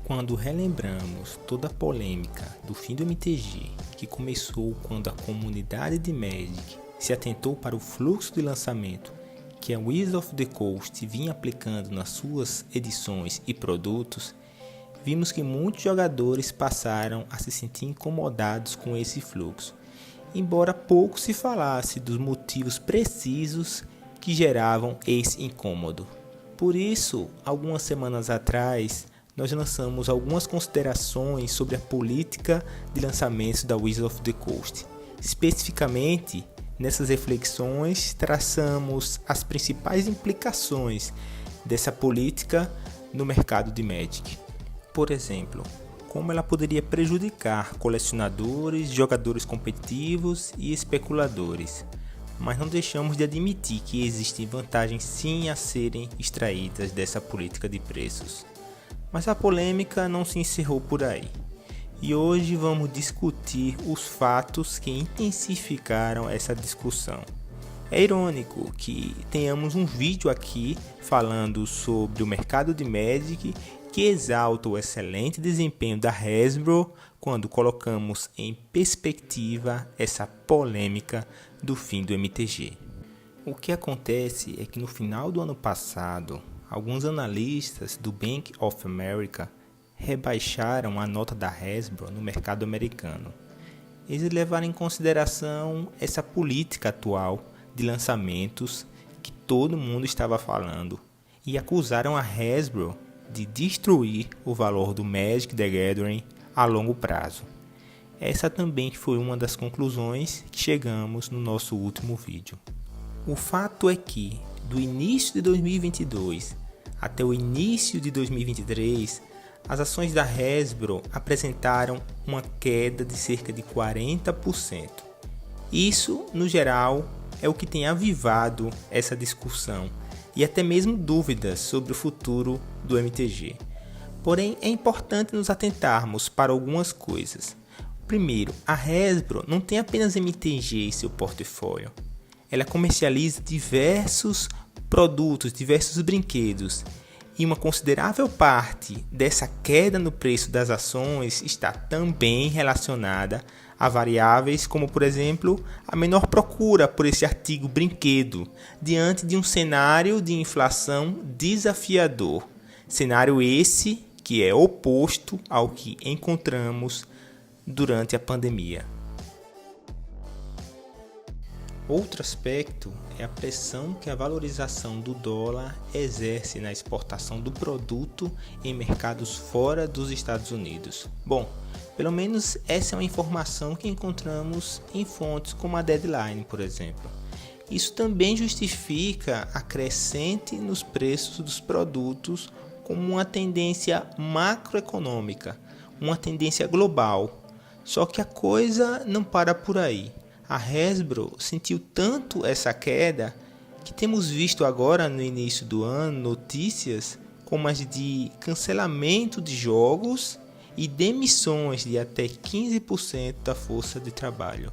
Quando relembramos toda a polêmica do fim do MTG, que começou quando a comunidade de Magic se atentou para o fluxo de lançamento que a Wizards of the Coast vinha aplicando nas suas edições e produtos, vimos que muitos jogadores passaram a se sentir incomodados com esse fluxo, embora pouco se falasse dos motivos precisos que geravam esse incômodo. Por isso, algumas semanas atrás, nós lançamos algumas considerações sobre a política de lançamentos da Wizards of the Coast. Especificamente, nessas reflexões, traçamos as principais implicações dessa política no mercado de Magic. Por exemplo, como ela poderia prejudicar colecionadores, jogadores competitivos e especuladores. Mas não deixamos de admitir que existem vantagens sim a serem extraídas dessa política de preços. Mas a polêmica não se encerrou por aí. E hoje vamos discutir os fatos que intensificaram essa discussão. É irônico que tenhamos um vídeo aqui falando sobre o mercado de Magic que exalta o excelente desempenho da Hasbro quando colocamos em perspectiva essa polêmica do fim do MTG. O que acontece é que no final do ano passado, alguns analistas do Bank of America rebaixaram a nota da Hasbro no mercado americano. Eles levaram em consideração essa política atual de lançamentos que todo mundo estava falando e acusaram a Hasbro de destruir o valor do Magic the Gathering a longo prazo. Essa também foi uma das conclusões que chegamos no nosso último vídeo. O fato é que, do início de 2022 até o início de 2023, as ações da Hasbro apresentaram uma queda de cerca de 40%. Isso, no geral, é o que tem avivado essa discussão e até mesmo dúvidas sobre o futuro do MTG. Porém, é importante nos atentarmos para algumas coisas. Primeiro, a Hasbro não tem apenas MTG em seu portfólio. Ela comercializa diversos produtos, diversos brinquedos. E uma considerável parte dessa queda no preço das ações está também relacionada a variáveis como, por exemplo, a menor procura por esse artigo brinquedo diante de um cenário de inflação desafiador. Cenário esse que é oposto ao que encontramos durante a pandemia. Outro aspecto é a pressão que a valorização do dólar exerce na exportação do produto em mercados fora dos Estados Unidos. Bom, pelo menos essa é uma informação que encontramos em fontes como a Deadline, por exemplo. Isso também justifica a crescente nos preços dos produtos como uma tendência macroeconômica, uma tendência global. Só que a coisa não para por aí. A Hasbro sentiu tanto essa queda que temos visto agora no início do ano notícias como as de cancelamento de jogos e demissões de até 15% da força de trabalho.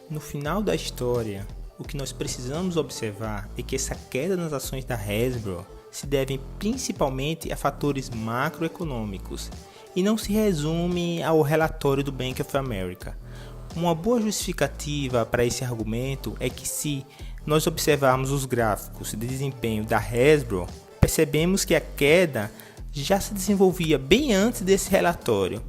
No final da história, o que nós precisamos observar é que essa queda nas ações da Hasbro se deve principalmente a fatores macroeconômicos e não se resume ao relatório do Bank of America. Uma boa justificativa para esse argumento é que se nós observarmos os gráficos de desempenho da Hasbro, percebemos que a queda já se desenvolvia bem antes desse relatório.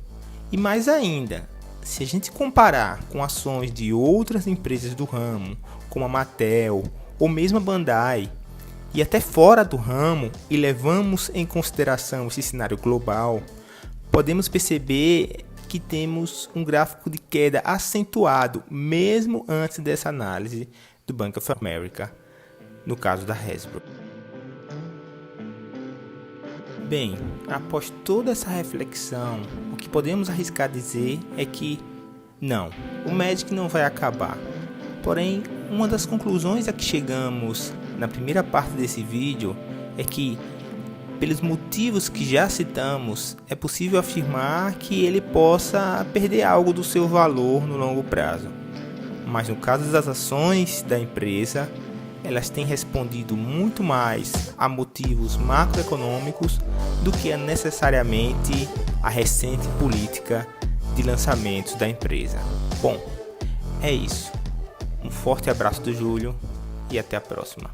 E mais ainda, se a gente comparar com ações de outras empresas do ramo, como a Mattel ou mesmo a Bandai, e até fora do ramo, e levamos em consideração esse cenário global, podemos perceber que temos um gráfico de queda acentuado mesmo antes dessa análise do Bank of America, no caso da Hasbro. Bem, após toda essa reflexão, o que podemos arriscar dizer é que não, o Magic não vai acabar. Porém, uma das conclusões a que chegamos na primeira parte desse vídeo é que, pelos motivos que já citamos, é possível afirmar que ele possa perder algo do seu valor no longo prazo. Mas no caso das ações da empresa, elas têm respondido muito mais a motivos macroeconômicos do que a necessariamente a recente política de lançamentos da empresa. Bom, é isso. Um forte abraço do Júlio e até a próxima.